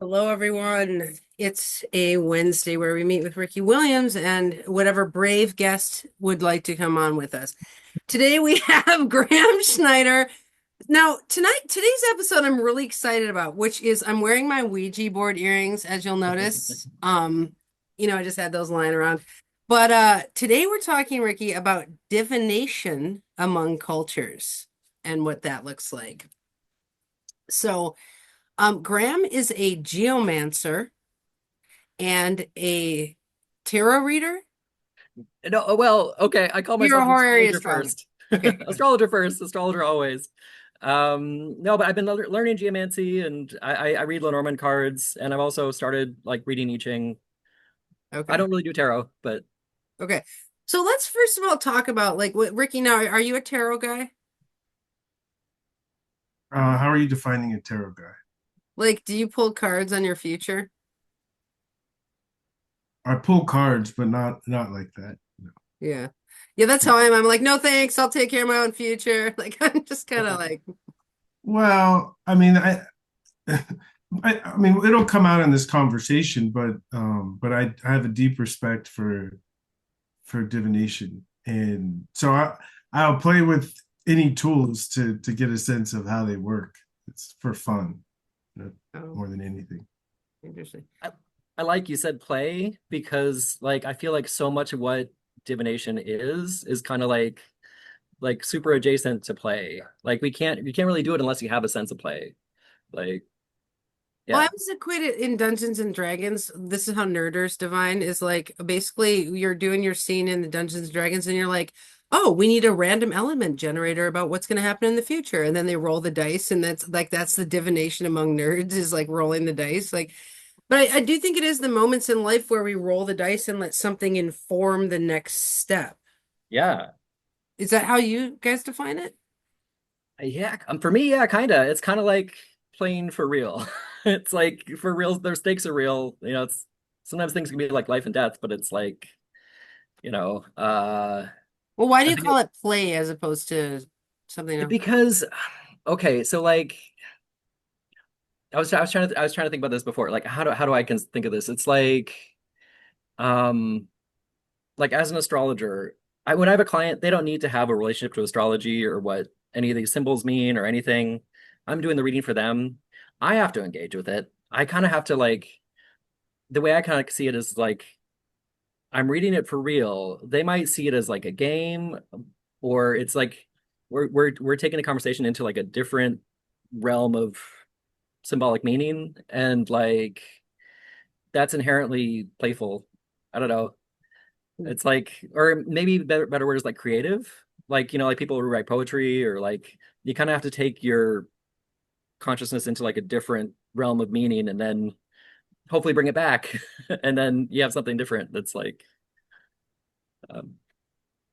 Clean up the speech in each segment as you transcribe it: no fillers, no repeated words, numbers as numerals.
Hello, everyone. It's a Wednesday where we meet with Ricky Williams and whatever brave guest would like to come on with us. Today we have Graham Schneider. Now, today's episode I'm really excited about, which is I'm wearing my Ouija board earrings, as you'll notice. I just had those lying around. But today we're talking, Ricky, about divination among cultures and what that looks like. So, Graham is a geomancer and a tarot reader. No, well, okay. I call You're a myself an horary astrologer astronomer. first. Okay, go ahead. Astrologer first, astrologer always. No, but I've been learning geomancy and I read Lenormand cards and I've also started like reading I Ching. I Okay. don't really do tarot, but Okay. So let's first of all talk about like what Ricky, now are you a tarot guy? How are you defining a tarot guy? Like, do you pull cards on your future? I pull cards, but not like that. No. Yeah. Yeah, that's how I am. I'm like, no thanks, I'll take care of my own future. Like I'm just kind of like, Well, I mean, it'll come out in this conversation, but I have a deep respect for divination, and so I'll play with any tools to get a sense of how they work. It's for fun, oh, more than anything. interesting. I like you said play because like I feel like so much of what divination is kind of like super adjacent to play. Like we can't really do it unless you have a sense of play. Like Well, I yeah. was acquitted in Dungeons and Dragons. This is how Nerders Divine is like basically you're doing your scene in the Dungeons and Dragons and you're like, oh, we need a random element generator about what's going to happen in the future. And then they roll the dice, and that's the divination among nerds is like rolling the dice. Like, but I do think it is the moments in life where we roll the dice and let something inform the next step. Yeah. Is that how you guys define it? Yeah, for me, yeah, kind of. It's kind of like playing for real. It's like for real, their stakes are real. It's sometimes things can be like life and death, but it's like, you know, uh, Well, why do I you think call it play as opposed to something else? because, okay, so like I was trying to think about this before. Like, how do I can think of this? It's um, like as an astrologer, when I have a client, they don't need to have a relationship to astrology or what any of these symbols mean or anything. I'm doing the reading for them. I have to engage with it. I kind of have to like the way I kind of see it is like I'm reading it for real. They might see it as like a game, or it's like we're taking a conversation into like a different realm of symbolic meaning, and like that's inherently playful. I don't know. It's like, or maybe better word is like creative. Like, like people who write poetry or like you kind of have to take your consciousness into like a different realm of meaning and then hopefully bring it back. And then you have something different that's like, um,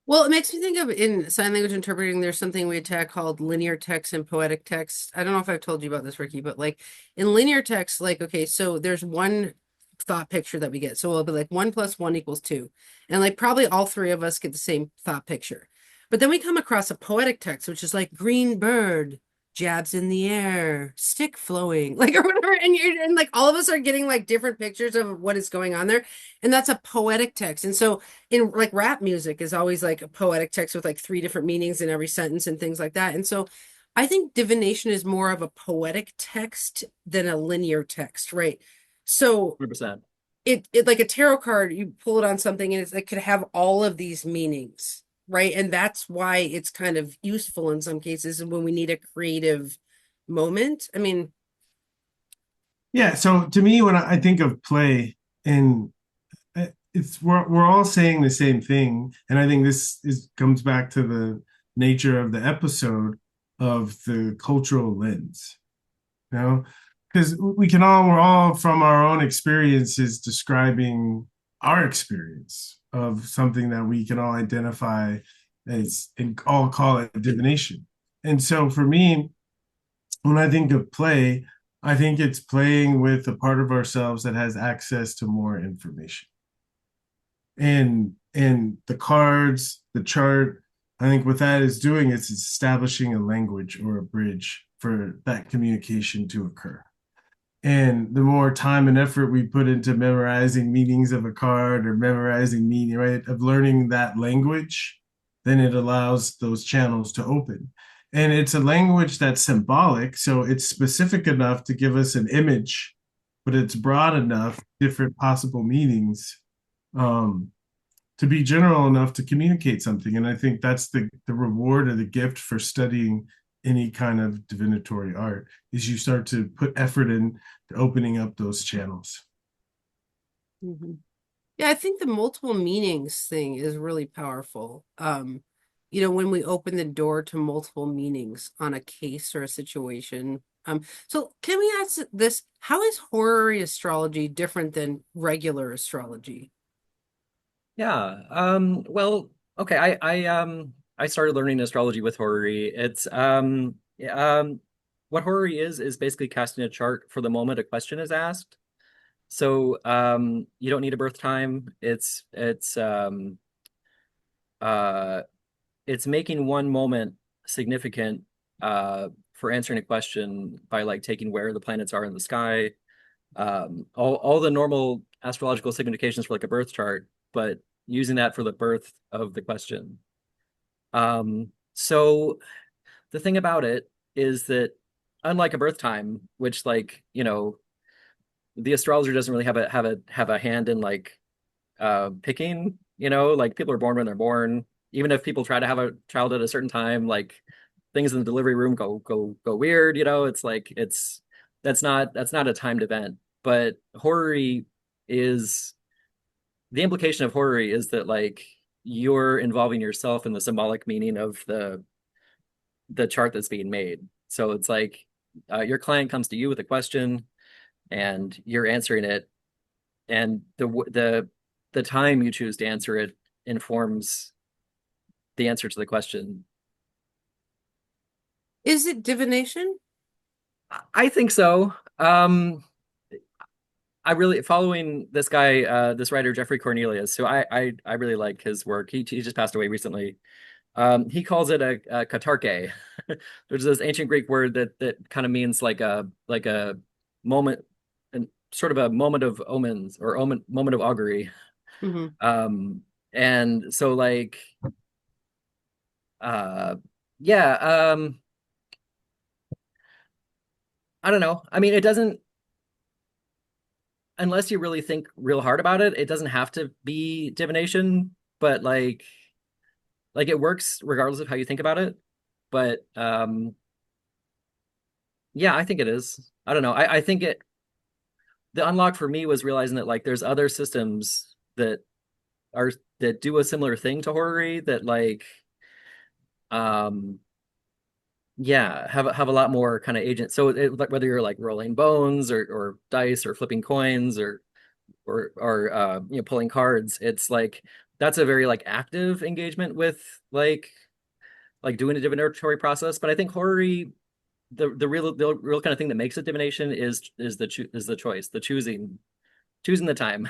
Well, it makes me think of in sign language interpreting, there's something we attack called linear text and poetic text. I don't know if I've told you about this, Ricky, but like in linear text, like, okay, so there's one thought picture that we get. So it'll be like 1 + 1 = 2. And like probably all three of us get the same thought picture. But then we come across a poetic text, which is like green bird, jabs in the air, stick flowing, like or whatever. And like all of us are getting like different pictures of what is going on there. And that's a poetic text. And so in like rap music is always like a poetic text with like three different meanings in every sentence and things like that. And so I think divination is more of a poetic text than a linear text, right? So 100%. it like a tarot card, you pull it on something and it could have all of these meanings, right? And that's why it's kind of useful in some cases when we need a creative moment. I mean, Yeah. So to me, when I think of play, and it's we're all saying the same thing, and I think this is comes back to the nature of the episode of the cultural lens, you know, because we're all from our own experiences describing our experience of something that we can all identify as and all call it divination. And so for me, when I think of play, I think it's playing with a part of ourselves that has access to more information. And the cards, the chart, I think what that is doing is establishing a language or a bridge for that communication to occur. And the more time and effort we put into memorizing meanings of a card or memorizing meaning, right, of learning that language, then it allows those channels to open. And it's a language that's symbolic, so it's specific enough to give us an image, but it's broad enough, different possible meanings, um, to be general enough to communicate something. And I think that's the reward or the gift for studying any kind of divinatory art is you start to put effort in to opening up those channels. Mhm. Yeah, I think the multiple meanings thing is really powerful. When we open the door to multiple meanings on a case or a situation. So can we ask this? How is horary astrology different than regular astrology? Yeah. Well, okay. I started learning astrology with horary. It's what horary is basically casting a chart for the moment a question is asked. So you don't need a birth time. Uh it's making one moment significant for answering a question by like taking where the planets are in the sky, all the normal astrological significations for like a birth chart, but using that for the birth of the question. So the thing about it is that unlike a birth time, which like, the astrologer doesn't really have a hand in like picking, like people are born when they're born. Even if people try to have a child at a certain time, like things in the delivery room go weird, it's like that's not a timed event. But horary is the implication of horary is that like you're involving yourself in the symbolic meaning of the chart that's being made. So it's like your client comes to you with a question and you're answering it, and the time you choose to answer it informs the answer to the question. Is it divination? I think so. I really following this guy, this writer Jeffrey Cornelius, who I really like his work. He just passed away recently. He calls it a katarche. There's this ancient Greek word that kind of means like a moment, and sort of a moment of omens or moment of augury. Hmm. And so like uh yeah, I don't know. I mean, it doesn't, unless you really think real hard about it, it doesn't have to be divination, but like it works regardless of how you think about it. But yeah, I think it is. I don't know. I think the unlock for me was realizing that like there's other systems are that do a similar thing to horary that like um yeah, have a lot more kind of agent. So like whether you're like rolling bones or dice or flipping coins or pulling cards, it's like that's a very like active engagement with like doing a divinatory process. But I think horary, the real kind of thing that makes it divination is the choice, the choosing the time.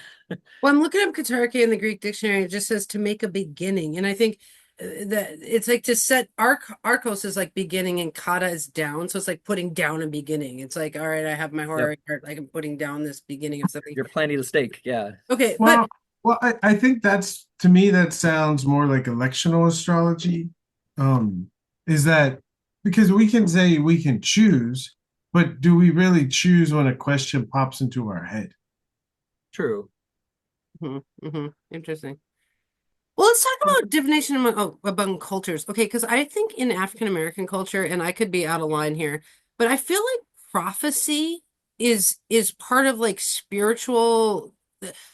Well, I'm looking up katarche in the Greek dictionary. It just says to make a beginning, and I think that it's like to set arcos is like beginning, and kata is down, so it's like putting down a beginning. It's like, all right, I have my Yep, horary art, like I'm putting down this beginning of something. you're planting a stake. Yeah, Okay, but Well, I think that's to me that sounds more like electional astrology. Um, is that because we can say we can choose, but do we really choose when a question pops into our head? true. interesting. Well, let's talk about divination among cultures. Okay, because I think in African American culture, and I could be out of line here, but I feel like prophecy is part of like spiritual,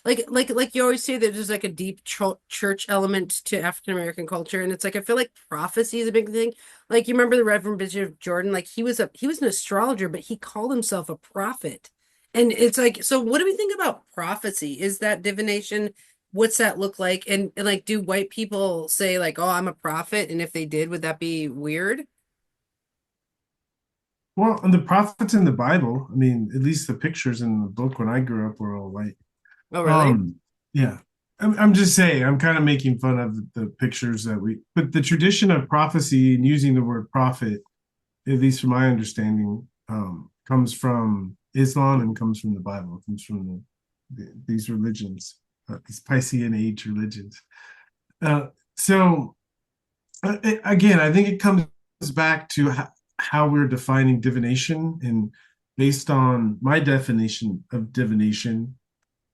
like you always say that there's like a deep church element to African American culture, and it's like I feel like prophecy is a big thing. Like you remember the Reverend Bishop Jordan, like he was an astrologer, but he called himself a prophet. And it's like, so what do we think about prophecy? Is that divination? What's that look like? And like, do white people say like, "Oh, I'm a prophet," and if they did, would that be weird? Well, and the prophets in the Bible, I mean, at least the pictures in the book when I grew up were all white. Oh, really? Um, yeah. I'm just saying, I'm kind of making fun of the pictures but the tradition of prophecy and using the word prophet, at least from my understanding, comes from Islam and comes from the Bible. It comes from these religions, these Piscean age religions. So again, I think it comes back to how we're defining divination, and based on my definition of divination,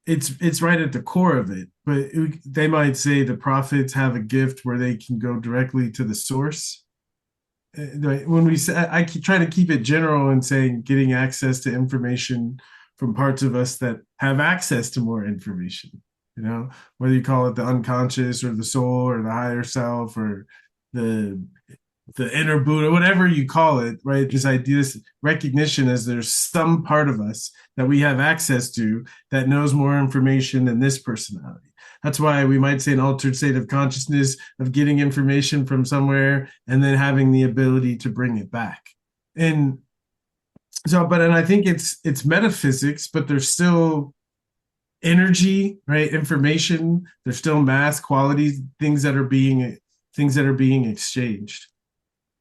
it's right at the core of it. But they might say the prophets have a gift where they can go directly to the source. When we say, I try to keep it general and saying getting access to information from parts of us that have access to more information. You know, whether you call it the unconscious or the soul or the higher self or the inner Buddha, whatever you call it, right? This idea, this recognition as there's some part of us that we have access to that knows more information than this personality. That's why we might say an altered state of consciousness of getting information from somewhere and then having the ability to bring it back. And so, and I think it's metaphysics, but there's still energy, right? Information. There's still mass qualities, things that are being exchanged.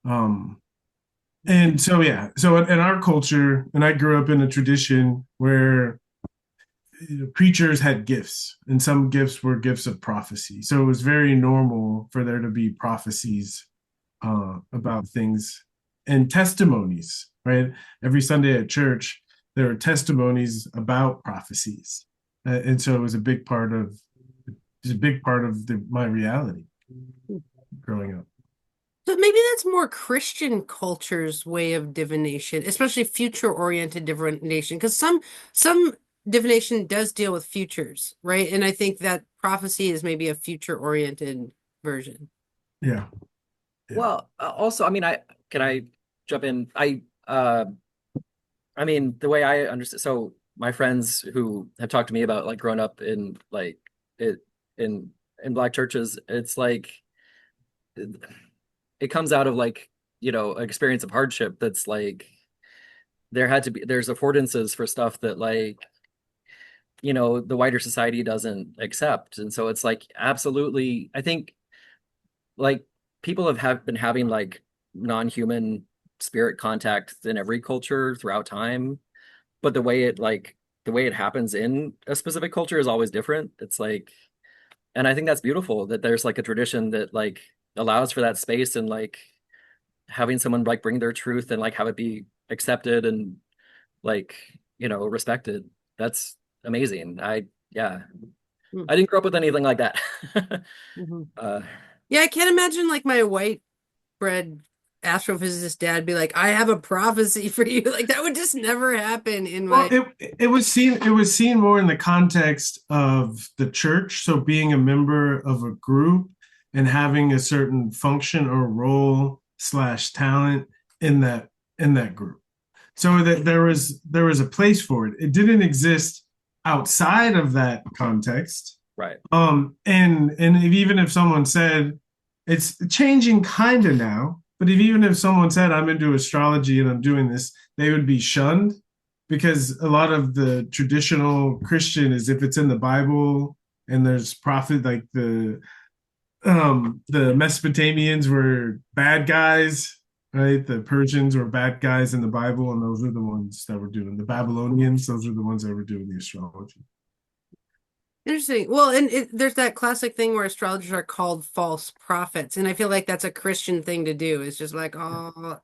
And so, yeah, so in our culture, and I grew up in a tradition where preachers had gifts, and some gifts were gifts of prophecy. So it was very normal for there to be prophecies about things and testimonies, right? Every Sunday at church, there were testimonies about prophecies. And so it was a big part of my reality growing up. So maybe that's more Christian culture's way of divination, especially future-oriented divination, because some divination does deal with futures, right? And I think that prophecy is maybe a future-oriented version. Yeah. Well, also, I mean, can I jump in? I mean, the way I understand, so my friends who have talked to me about like growing up in like in Black churches, it's like it comes out of like, an experience of hardship that's like there's affordances for stuff that like, the wider society doesn't accept. And so it's like absolutely, I think like people have been having like non-human spirit contact in every culture throughout time, but the way it happens in a specific culture is always different. It's like, and I think that's beautiful that there's like a tradition that like allows for that space and like having someone like bring their truth and like have it be accepted and like, respected. That's amazing. Yeah, I didn't grow up with anything like that. Yeah, I can't imagine like my white bread astrophysicist dad be like, I have a prophecy for you. Like that would just never happen in my. Well, it was seen more in the context of the church. So being a member of a group and having a certain function or role / talent in that group. So that there was a place for it. It didn't exist outside of that context. Right. And even if someone said it's changing kind of now, but even if someone said I'm into astrology and I'm doing this, they would be shunned because a lot of the traditional Christian is if it's in the Bible and there's prophet, like the Mesopotamians were bad guys, right? The Persians were bad guys in the Bible, and those are the ones that were doing the Babylonians. Those are the ones that were doing the astrology. Interesting. Well, and there's that classic thing where astrologers are called false prophets, and I feel like that's a Christian thing to do. It's just like, but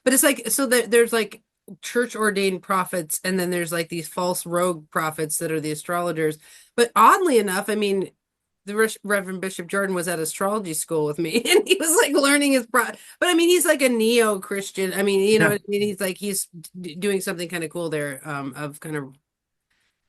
it's like so that there's like church ordained prophets, and then there's like these false rogue prophets that are the astrologers. But oddly enough, I mean, the Reverend Bishop Jordan was at astrology school with me, and he was like learning but I mean, he's like a neo-Christian. I mean, you know what I mean? He's like he's doing something kind of cool there, of kind of.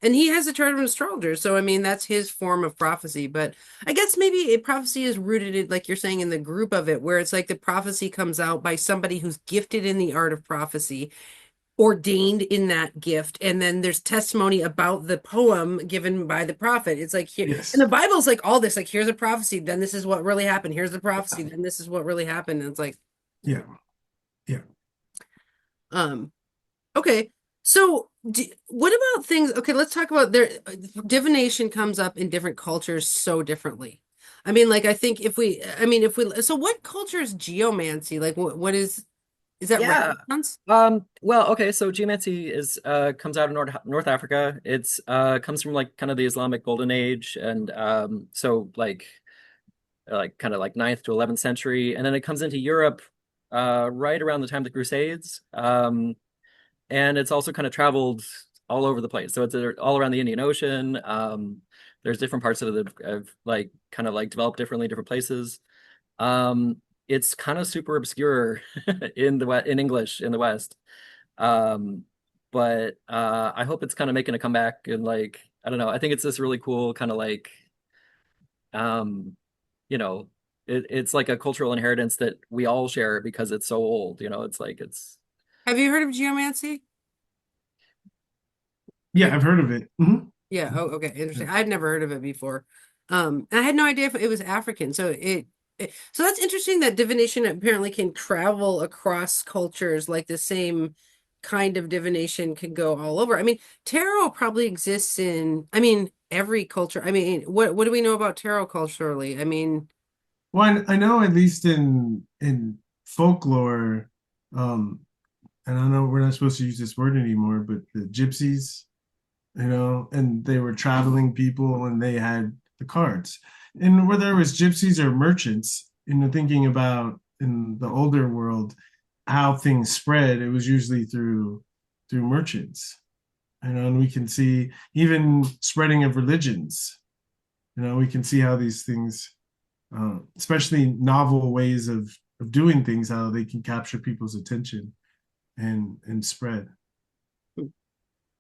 And he has a chart of an astrologer. So, I mean, that's his form of prophecy. But I guess maybe a prophecy is rooted in, like you're saying, in the group of it, where it's like the prophecy comes out by somebody who's gifted in the art of prophecy, ordained in that gift. And then there's testimony about the poem given by the prophet. It's like here, and the Bible's like all this, like, here's a prophecy, then this is what really happened. Here's the prophecy, then this is what really happened. And it's like, yeah. Okay. So what about things? Okay, let's talk about divination comes up in different cultures so differently. I mean, like, I think so what culture is geomancy? Like, what is Is that right, Yeah. Hans? Well, okay, so geomancy is comes out of North Africa. It's comes from like kind of the Islamic Golden Age and so like kind of like ninth to 11th century, and then it comes into Europe right around the time of the Crusades. And it's also kind of traveled all over the place. So it's all around the Indian Ocean. There's different parts of the of like kind of like developed differently, different places. It's kind of super obscure in in English in the West. Um, but I hope it's kind of making a comeback and like I don't know. I think it's this really cool kind of like um, you know, it's like a cultural inheritance that we all share because it's so old. You know, it's like it's Have you heard of geomancy? Yeah, I've heard of it. Mhm. Yeah. Oh, okay. Yeah. Interesting. I'd never heard of it before. And I had no idea if it was African. So that's interesting that divination apparently can travel across cultures, like the same kind of divination can go all over. I mean, tarot probably exists in, I mean, every culture. I mean, what do we know about tarot culturally? I mean, One, I know at least in folklore, um, and I know we're not supposed to use this word anymore, but the gypsies, and they were traveling people and they had the cards. And whether it was gypsies or merchants, thinking about in the older world how things spread, it was usually through merchants. And we can see even spreading of religions. We can see how these things, especially novel ways of doing things, how they can capture people's attention and spread.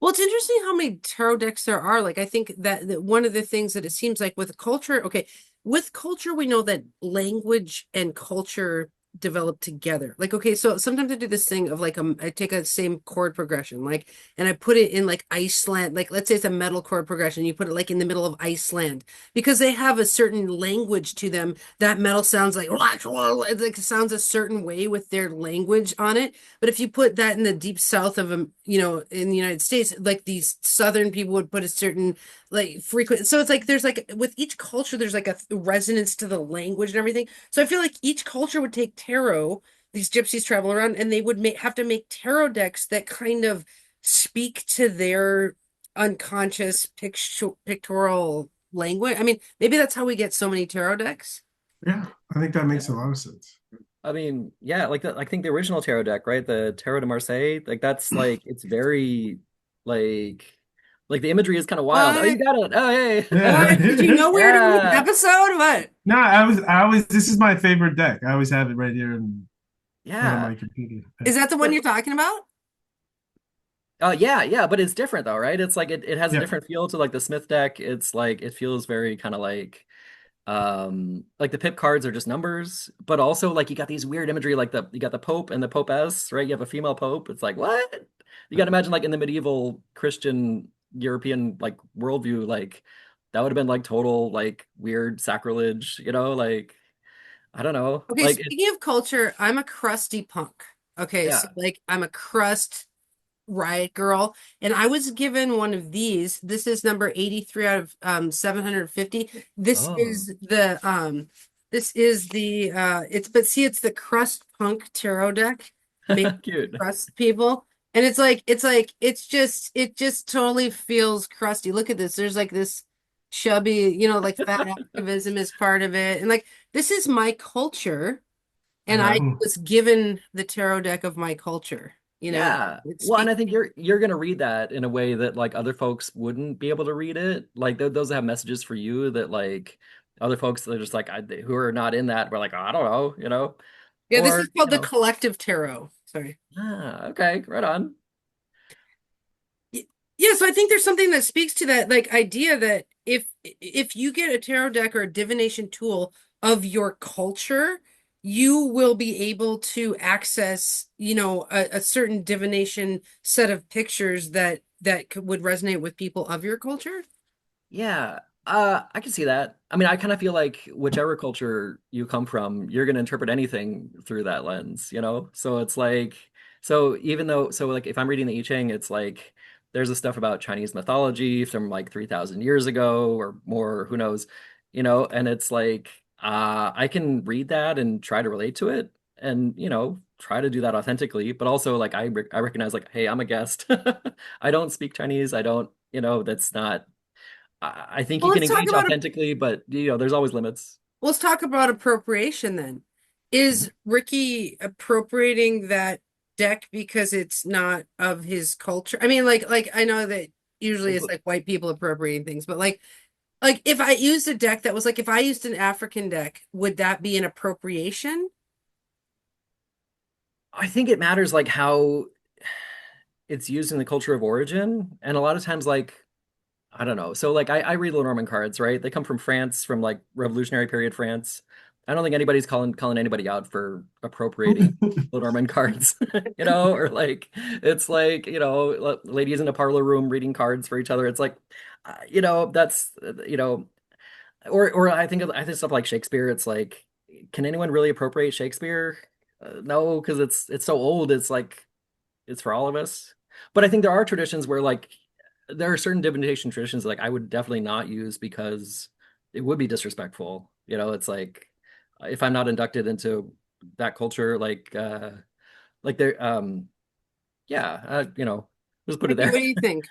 well, it's interesting how many tarot decks there are. Like, I think that one of the things that it seems like with culture, okay, with culture, we know that language and culture develop together. Like, okay, so sometimes I do this thing of like, I take a same chord progression, like, and I put it in like Iceland, like, let's say it's a metal chord progression, you put it like in the middle of Iceland because they have a certain language to them. That metal sounds like, it sounds a certain way with their language on it. But if you put that in the deep south of in the United States, like these southern people would put a certain like frequent. So it's like there's like with each culture, there's like a resonance to the language and everything. So I feel like each culture would take tarot. These gypsies travel around, and they would have to make tarot decks that kind of speak to their unconscious pictorial language. I mean, maybe that's how we get so many tarot decks. Yeah, I think that makes a yeah. lot of sense. I mean, yeah, like I think the original tarot deck, right? The Tarot de Marseille, like that's like it's very like like the imagery is kind of wild. Oh, you What? got it. Oh, hey. Yeah. What? Did you know we were doing an Yeah. episode? What? No, I was. This is my favorite deck. I always have it right here in front of Yeah. my computer. Is that the one But you're talking about? yeah, yeah, but it's different though, right? It's like it has a Yeah. different feel to like the Smith deck. It's like it feels very kind of like the pip cards are just numbers, but also like you got these weird imagery like you got the Pope and the Popess, right? You have a female Pope. It's like what? You got to imagine like in the medieval Christian European like worldview, like that would have been like total like weird sacrilege, like I don't know. Okay, Like speaking of culture, I'm a crusty punk. Okay, so yeah. like I'm a crust riot girl, and I was given one of these. This is number 83 out of 750. Oh, This is the it's but see it's the crust punk tarot deck made cute. crust people. And it just totally feels crusty. Look at this. There's like this chubby, like fat activism is part of it. And like this is my culture. And I Uh-huh. Mm. was given the tarot deck of my culture. Yeah. It Well, and speaks. I think you're gonna read that in a way that like other folks wouldn't be able to read it. Like those have messages for you that like other folks that are just like who are not in that. We're like, oh, I don't know, Yeah, this or is called the collective tarot. Sorry. okay, right on. Yeah, so I think there's something that speaks to that like idea that if you get a tarot deck or a divination tool of your culture, you will be able to access, a certain divination set of pictures that would resonate with people of your culture. Yeah, I can see that. I mean, I kind of feel like whichever culture you come from, you're going to interpret anything through that lens. So it's like, so even though, so like if I'm reading the I Ching, it's like there's a stuff about Chinese mythology from like 3,000 years ago or more, who knows, and it's like, I can read that and try to relate to it. and try to do that authentically, but also like I recognize like, hey, I'm a guest. I don't speak Chinese. I don't, that's not. I think Well, you can let's talk engage about authentically, but there's always limits. let's talk about appropriation then. Is Ricky appropriating that deck because it's not of his culture? I mean, like I know that usually it's like white people appropriating things, but like if I used a deck that was like if I used an African deck, would that be an appropriation? I think it matters like how it's used in the culture of origin, and a lot of times like I don't know. So like I read Lenormand cards, right? They come from France, from like Revolutionary period France. I don't think anybody's calling anybody out for appropriating Lenormand cards, or like it's like, ladies in a parlor room reading cards for each other. It's like, that's or I think stuff like Shakespeare. It's like, can anyone really appropriate Shakespeare? No, because it's so old. It's like it's for all of us. But I think there are traditions where like there are certain divination traditions like I would definitely not use because it would be disrespectful. It's like if I'm not inducted into that culture, like there, yeah, just put it Ricky, there. what do you think?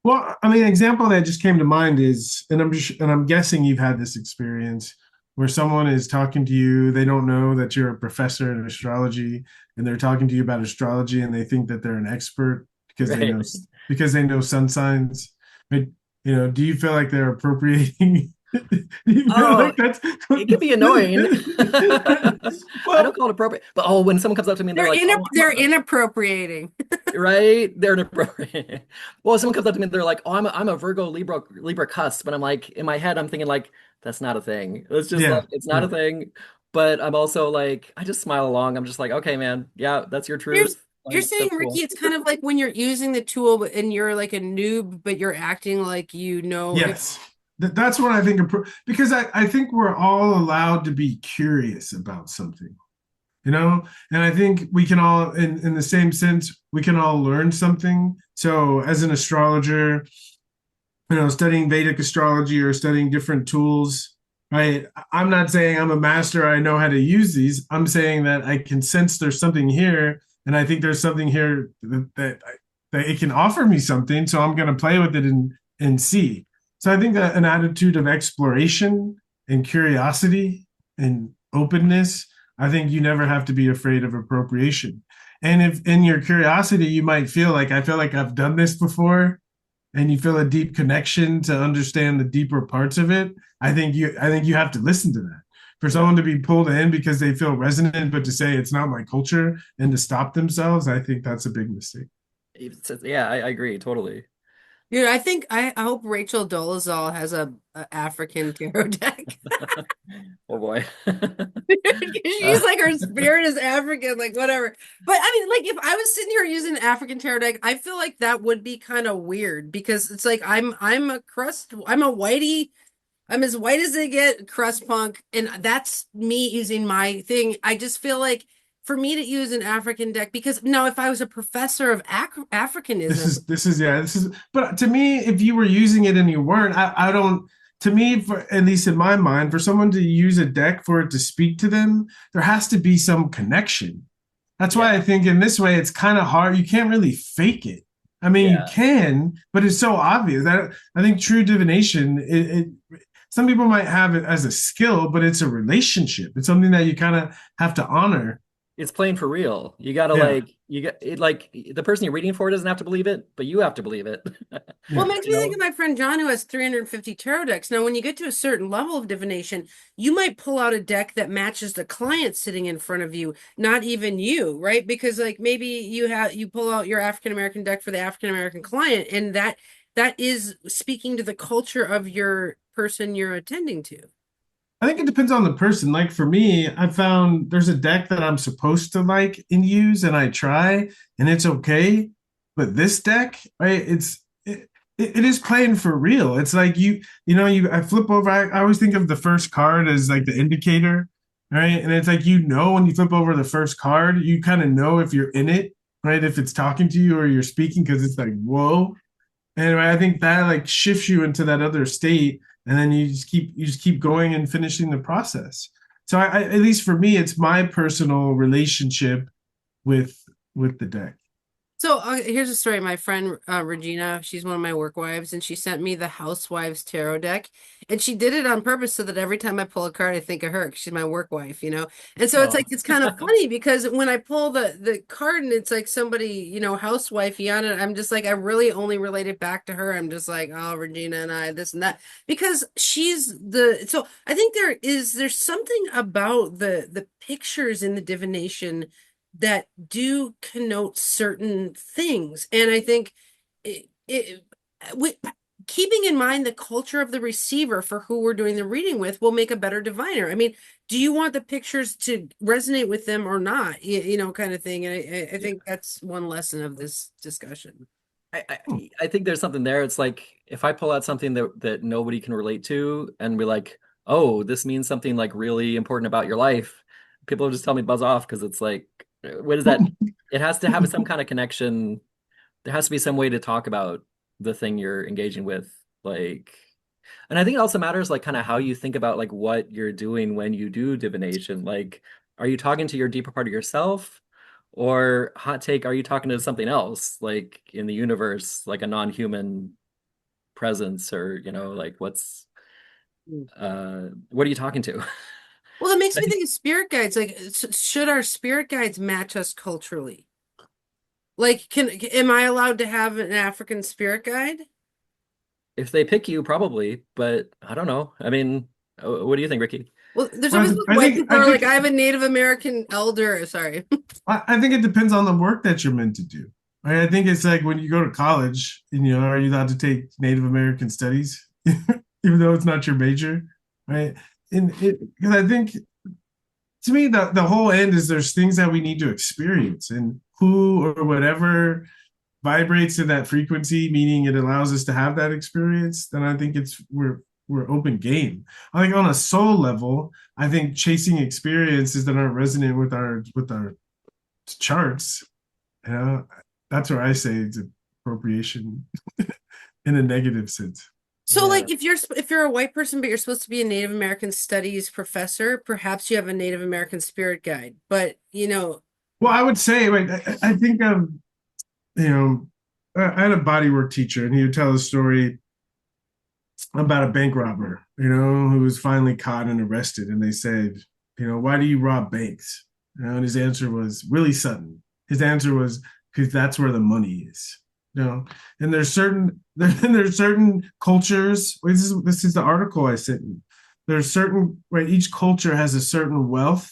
Well, I mean, an example that just came to mind is, and I'm guessing you've had this experience where someone is talking to you, they don't know that you're a professor in astrology, and they're talking to you about astrology, and they think that they're an expert Right. because they know sun signs. But do you feel like they're appropriating? Do you feel Oh, like that's it can be annoying. I don't well? call it appropriate, but oh, when someone comes up to me and they're like, "Oh, They're inappropriating. right, they're inappropriate." Well, someone comes up to me and they're like, "Oh, I'm a Virgo Libra cusp," but I'm like, in my head, I'm thinking like, that's not a thing. It's just Yeah, like it's not yeah. a thing. But I'm also like, I just smile along. I'm just like, okay, man, yeah, that's your You're truth. you're Like saying, that's Ricky, cool. it's kind of like when you're using the tool and you're like a noob, but you're acting like you know it. Yes. That's what I think, because I think we're all allowed to be curious about something, And I think we can all, in the same sense, we can all learn something. So as an astrologer, studying Vedic astrology or studying different tools, right? I'm not saying I'm a master, I know how to use these. I'm saying that I can sense there's something here, and I think there's something here that it can offer me something. So I'm going to play with it and see. So I think that an attitude of exploration and curiosity and openness, I think you never have to be afraid of appropriation. And if in your curiosity, you might feel like, I feel like I've done this before, and you feel a deep connection to understand the deeper parts of it, I think you have to listen to that. For Yeah. someone to be pulled in because they feel resonant, but to say it's not my culture and to stop themselves, I think that's a big mistake. Yeah, I agree totally. Dude, I hope Rachel Dolezal has a African tarot deck. Oh boy. She's like her spirit is African, like whatever. But I mean, like if I was sitting here using an African tarot deck, I feel like that would be kind of weird because it's like I'm a whitey, I'm as white as they get, crust punk, and that's me using my thing. I just feel like for me to use an African deck, because now if I was a professor of This Africanism, is this is yeah, this is but to me, if you were using it and you weren't, I don't, to me, for at least in my mind, for someone to use a deck for it to speak to them, there has to be some connection. That's why Yeah. I think in this way it's kind of hard. You can't really fake it. I mean, you Yeah. can, but it's so obvious that I think true divination, some people might have it as a skill, but it's a relationship. It's something that you kind of have to honor. It's playing for real. You gotta Yeah, like you got it like the person you're reading for doesn't have to believe it, but you have to believe it. well, it yeah. makes me think of my friend John who has 350 tarot decks. Now, when you get to a certain level of divination, you might pull out a deck that matches the client sitting in front of you, not even you, right? Because like maybe you pull out your African American deck for the African American client, and that is speaking to the culture of your person you're attending to. I think it depends on the person. Like for me, I found there's a deck that I'm supposed to like and use, and I try, and it's okay. But this deck, right? It is playing for real. It's like I flip over. I always think of the first card as like the indicator, right? And it's like when you flip over the first card, you kind of know if you're in it, right? If it's talking to you or you're speaking, because it's like whoa. And I think that like shifts you into that other state, and then you just keep going and finishing the process. So at least for me, it's my personal relationship with the deck. So here's a story. My friend Regina, she's one of my work wives, and she sent me the Housewives Tarot deck, and she did it on purpose so that every time I pull a card, I think of her 'cause she's my work wife, you know. And so it's Oh. like it's kind of funny because when I pull the card and it's like somebody, you know, housewifey on it, I'm just like I really only relate it back to her. I'm just like, oh, Regina and I, this and that, because she's the. So I think there's something about the pictures in the divination that do connote certain things. And I think we, keeping in mind the culture of the receiver for who we're doing the reading with will make a better diviner. I mean, do you want the pictures to resonate with them or not? You know, kind of thing. And I Yeah. think that's one lesson of this discussion. I think there's something there. It's like if I pull out something that nobody can relate to and be like, oh, this means something like really important about your life, people will just tell me buzz off because it's like, what is that? It has to have some kind of connection. There has to be some way to talk about the thing you're engaging with. Like, and I think it also matters like kind of how you think about like what you're doing when you do divination. Like, are you talking to your deeper part of yourself? Or hot take, are you talking to something else, like in the universe, like a non-human presence, or like Mm. what are you talking to? Well, it makes I me think think of spirit guides. Like, should our spirit guides match us culturally? Like, am I allowed to have an African spirit guide? if they pick you, probably, but I don't know. I mean, what do you think, Ricky? Well, there's always Well, those white people I who are like, think I have a Native American elder. Sorry. I think it depends on the work that you're meant to do. Right? I think it's like when you go to college, and are you allowed to take Native American studies, even though it's not your major, right? And because I think to me the whole end is there's things that we need to experience, and who or whatever vibrates to that frequency, meaning it allows us to have that experience. Then I think we're open game. I think on a soul level, I think chasing experiences that aren't resonant with our charts, you know, that's where I say it's appropriation in a negative sense. So, Yeah. like, if you're a white person, but you're supposed to be a Native American studies professor, perhaps you have a Native American spirit guide. But Well, I would say, like, I think you know, I had a bodywork teacher, and he would tell a story about a bank robber, who was finally caught and arrested. And they said, why do you rob banks? And his answer was really sudden. His answer was because that's where the money is. And there's certain cultures. This is the article I sent you. There's certain right. Each culture has a certain wealth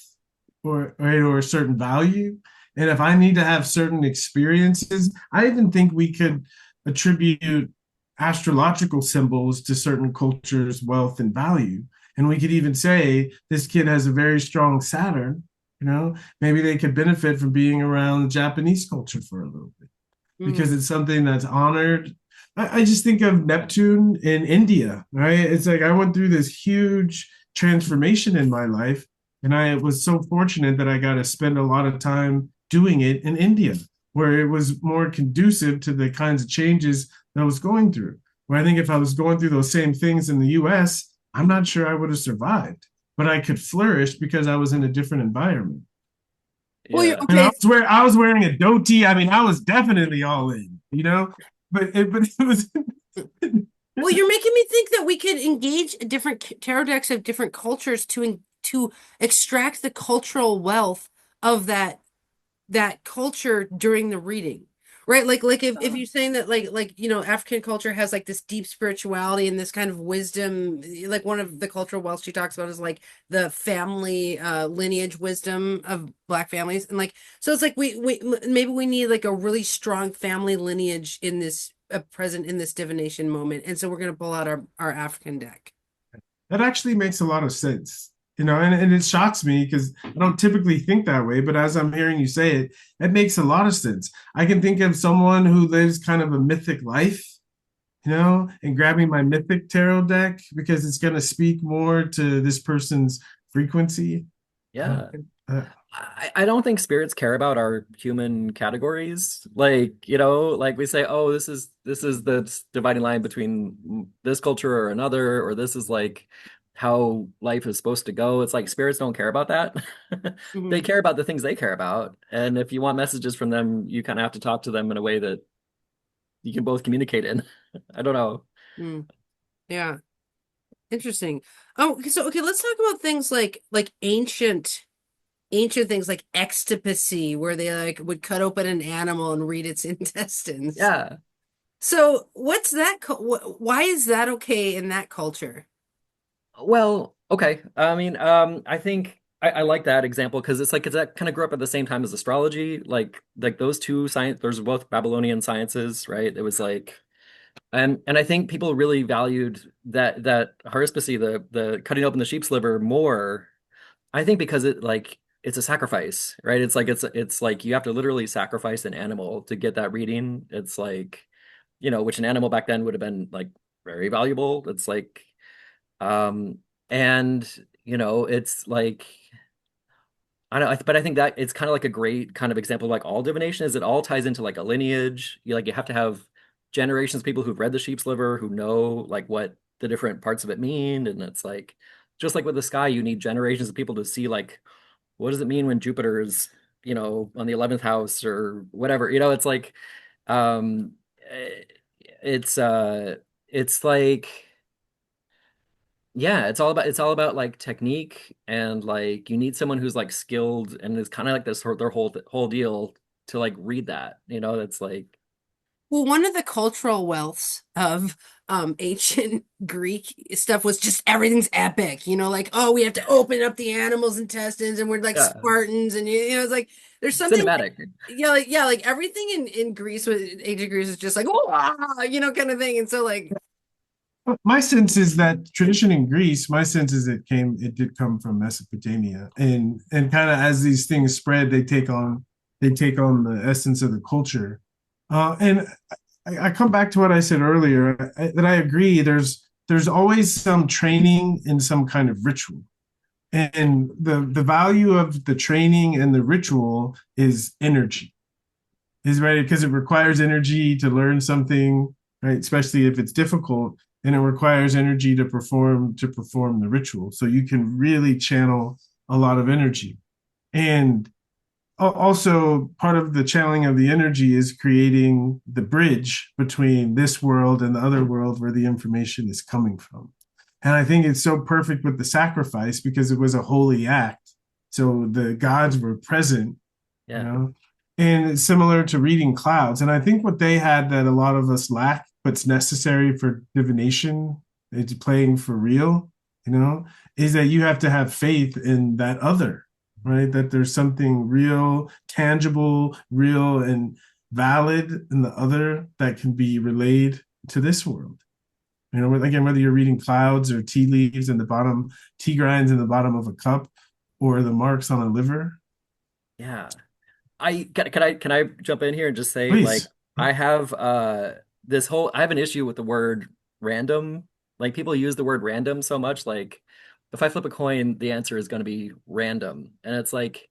or a certain value. And if I need to have certain experiences, I even think we could attribute astrological symbols to certain cultures' wealth and value. And we could even say this kid has a very strong Saturn. Maybe they could benefit from being around Japanese culture for a little bit because it's something that's honored. I just think of Neptune in India, right? It's like I went through this huge transformation in my life, and I was so fortunate that I got to spend a lot of time doing it in India, where it was more conducive to the kinds of changes that I was going through. Where I think if I was going through those same things in the US, I'm not sure I would have survived, but I could flourish because I was in a different environment. well, Yeah. And okay. I was wearing a dhoti. I mean, I was definitely all in. But it was Well, you're making me think that we could engage different tarot decks of different cultures to extract the cultural wealth of that culture during the reading, right? Like if you're saying that like African culture has like this deep spirituality and this kind of wisdom, like one of the cultural wealth she talks about is like the family lineage wisdom of Black families, and like so it's like we maybe we need like a really strong family lineage in this present in this divination moment, and so we're going to pull out our African deck. that actually makes a lot of sense. And it shocks me because I don't typically think that way, but as I'm hearing you say it, it makes a lot of sense. I can think of someone who lives kind of a mythic life, and grabbing my mythic tarot deck because it's going to speak more to this person's frequency. Yeah. Uh, I don't think spirits care about our human categories. Like we say, oh, this is the dividing line between this culture or another, or this is like how life is supposed to go. It's like spirits don't care about that. They Mhm. care about the things they care about. And if you want messages from them, you kind of have to talk to them in a way that you can both communicate in. I don't know. Mm. Yeah. Interesting. Oh, so okay, let's talk about things like ancient things like ectopy, where they like would cut open an animal and read its intestines. Yeah. So what's that? Why is that okay in that culture? Well, okay. I mean, I think I like that example because it's like it's that kind of grew up at the same time as astrology. Like those two science, there's both Babylonian sciences, right? It was like and I think people really valued that haruspicy, the cutting open the sheep's liver more. I think because it's a sacrifice, right? It's like you have to literally sacrifice an animal to get that reading. It's like, which an animal back then would have been like very valuable. It's like um and it's like I don't know, but I think that it's kind of like a great kind of example of like all divination is it all ties into like a lineage. You have to have generations of people who've read the sheep's liver, who know like what the different parts of it mean. And it's like just like with the sky, you need generations of people to see like what does it mean when Jupiter is, on the 11th house or whatever. It's like eh, it's it's like yeah, it's all about like technique and like you need someone who's like skilled and is kind of like this their whole deal to like read that. It's like Well, one of the cultural wealths of ancient Greek stuff was just everything's epic, like, oh, we have to open up the animal's intestines and we're like yeah, Spartans, and it's like there's something cinematic. yeah, like everything in Greece with ancient Greece is just like, oh, kind of thing. And so like My sense is that tradition in Greece, my sense is it did come from Mesopotamia, and kind of as these things spread, they take on the essence of the culture. And I come back to what I said earlier, that I agree. There's always some training in some kind of ritual, and the value of the training and the ritual is energy, is right because it requires energy to learn something, right? Especially if it's difficult, and it requires energy to perform the ritual. So you can really channel a lot of energy. And also part of the channeling of the energy is creating the bridge between this world and the other world where the information is coming from. And I think it's so perfect with the sacrifice because it was a holy act. So the gods were present, you Yeah. know, and it's similar to reading clouds. And I think what they had that a lot of us lack, but's necessary for divination, it's playing for real, is that you have to have faith in that other, right? That there's something real, tangible, real, and valid in the other that can be relayed to this world. Again, whether you're reading clouds or tea leaves in the bottom, tea grinds in the bottom of a cup, or the marks on a liver. Yeah. Can I jump in here and just say like Please. I have I have an issue with the word random. Like people use the word random so much like if I flip a coin, the answer is going to be random. And it's like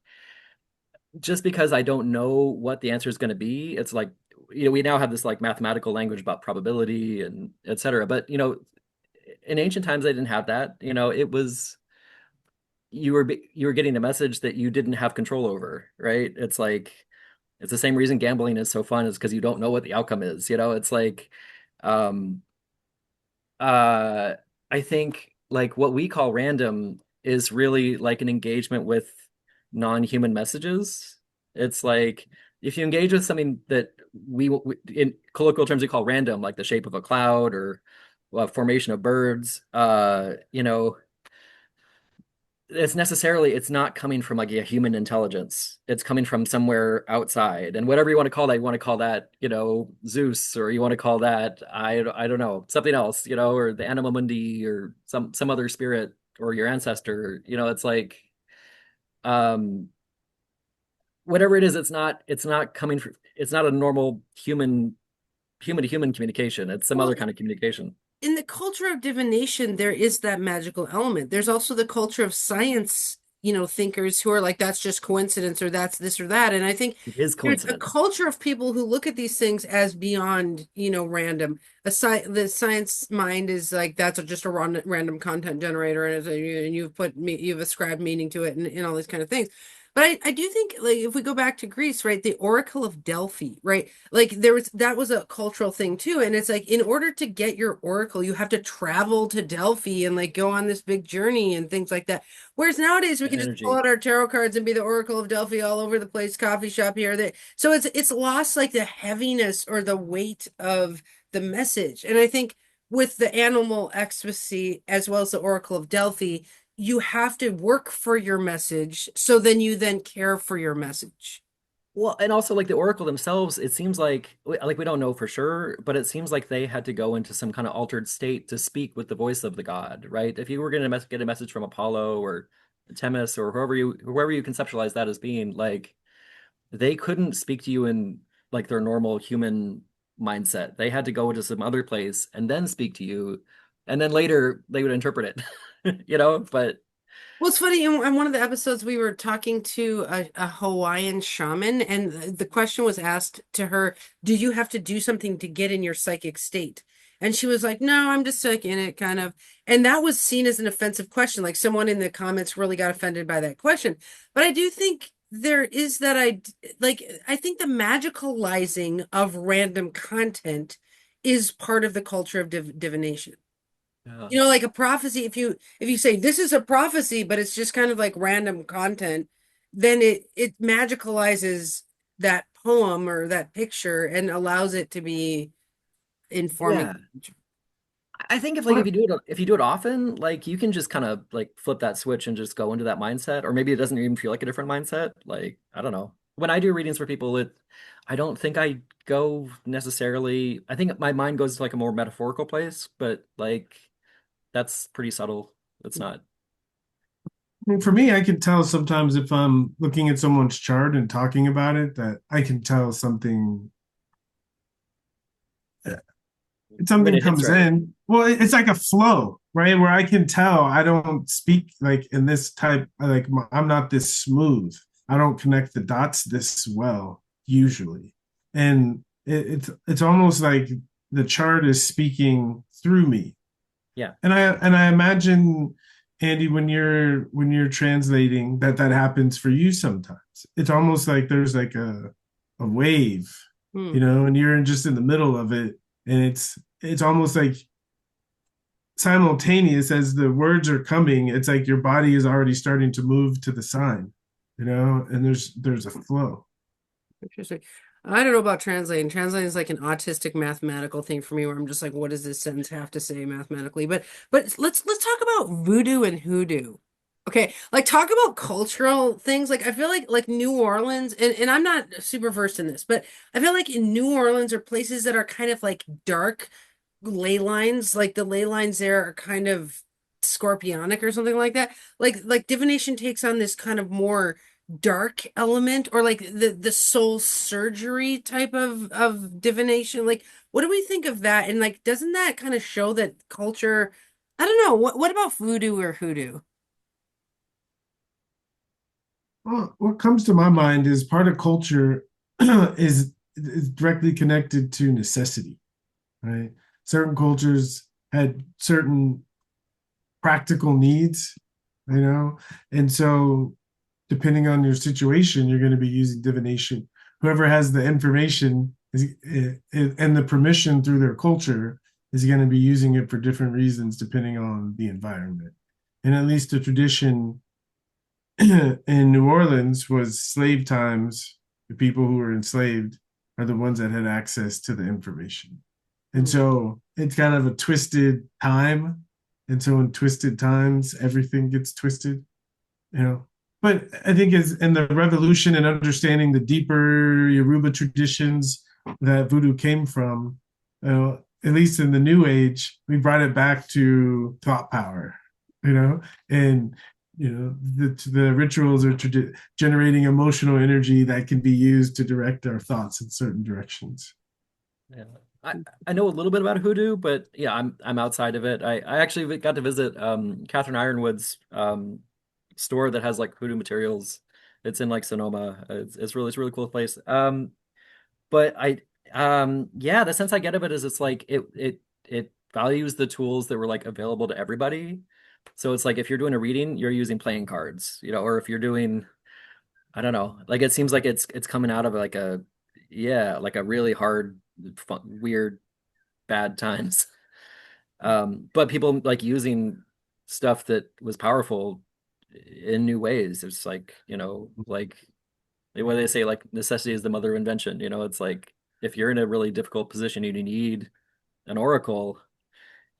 just because I don't know what the answer is going to be, it's like we now have this like mathematical language about probability and et cetera. But in ancient times they didn't have that. It was you were getting a message that you didn't have control over, right? It's like it's the same reason gambling is so fun is because you don't know what the outcome is. It's like um uh I think like what we call random is really like an engagement with non-human messages. It's like if you engage with something that we in colloquial terms we call random, like the shape of a cloud or formation of birds, it's not coming from like a human intelligence. It's coming from somewhere outside. And whatever you want to call that, you want to call that, Zeus, or you want to call that, I don't know, something else, or the Anima Mundi or some other spirit or your ancestor. It's like um whatever it is, it's not coming from it's not a normal human to human communication. It's some well, other kind of communication. in the culture of divination, there is that magical element. There's also the culture of science thinkers who are like, that's just coincidence or that's this or that. And I think It is there's a coincidence. culture of people who look at these things as beyond, random. The science mind is like, that's just a random content generator, and you've ascribed meaning to it, and all these kind of things. But I do think, like, if we go back to Greece, right, the Oracle of Delphi, right, like that was a cultural thing too. And it's like, in order to get your oracle, you have to travel to Delphi and like go on this big journey and things like that. Whereas nowadays we The can just pull energy. out our tarot cards and be the Oracle of Delphi all over the place, coffee shop here, there. So it's lost like the heaviness or the weight of the message. And I think with the animal ecstasy as well as the Oracle of Delphi, you have to work for your message, so then you then care for your message. Well, and also like the Oracle themselves, it seems like we don't know for sure, but it seems like they had to go into some kind of altered state to speak with the voice of the god, right? If you were going to get a message from Apollo or Themis or whoever you conceptualize that as being, like they couldn't speak to you in like their normal human mindset. They had to go into some other place and then speak to you, and then later they would interpret it, But Well, it's funny. In one of the episodes, we were talking to a Hawaiian shaman, and the question was asked to her, "Do you have to do something to get in your psychic state?" And she was like, "No, I'm just like in it, kind of." And that was seen as an offensive question. Like, someone in the comments really got offended by that question. But I do think there is that I think the magicalizing of random content is part of the culture of divination. yeah. Like a prophecy, if you say this is a prophecy, but it's just kind of like random content, then it magicalizes that poem or that picture and allows it to be informing. Yeah. I think if What if you do it often, like you can just kind of like flip that switch and just go into that mindset, or maybe it doesn't even feel like a different mindset. Like, I don't know. When I do readings for people, I don't think I go necessarily, I think my mind goes to like a more metaphorical place, but like that's pretty subtle. It's not. I mean, for me, I can tell sometimes if I'm looking at someone's chart and talking about it, that I can tell When something it hits comes right. in. Well, it's like a flow, right? Where I can tell I don't speak like in this type, like I'm not this smooth. I don't connect the dots this well usually, and it's almost like the chart is speaking through me. Yeah. And I imagine, Andy, when you're translating, that happens for you sometimes. It's almost like there's like a wave, Hmm. and you're just in the middle of it, and it's almost like simultaneous as the words are coming. It's like your body is already starting to move to the sign, and there's a flow. Interesting. I don't know about translating. Translating is like an autistic mathematical thing for me, where I'm just like, what does this sentence have to say mathematically? But let's talk about voodoo and hoodoo. Okay, like talk about cultural things. Like I feel like New Orleans, and I'm not super versed in this, but I feel like in New Orleans are places that are kind of like dark ley lines. Like the ley lines there are kind of scorpionic or something like that. Like divination takes on this kind of more dark element, or like the soul surgery type of divination. Like, what do we think of that? And like, doesn't that kind of show that culture? I don't know. What about voodoo or hoodoo? Well, what comes to my mind is part of culture is directly connected to necessity, right? Certain cultures had certain practical needs, you know, and so depending on your situation, you're going to be using divination. Whoever has the information and the permission through their culture is going to be using it for different reasons depending on the environment. And at least the tradition in New Orleans was slave times. The people who were enslaved are the ones that had access to the information. And Hmm. so it's kind of a twisted time. And so in twisted times, everything gets twisted, you know. But I think as in the revolution and understanding the deeper Yoruba traditions that voodoo came from, at least in the new age, we brought it back to thought power, and the rituals are generating emotional energy that can be used to direct our thoughts in certain directions. Yeah. I, I know a little bit about hoodoo, but yeah, I'm outside of it. I actually got to visit Catherine Ironwood's store that has like voodoo materials. It's in like Sonoma. It's a really cool place. But yeah, the sense I get of it is it's like it values the tools that were like available to everybody. So it's like if you're doing a reading, you're using playing cards, or if you're doing, I don't know, like it seems like it's coming out of like like a really hard, weird, bad times. But people like using stuff that was powerful in new ways. It's like, like what do they say, like necessity is the mother of invention. It's like if you're in a really difficult position and you need an oracle,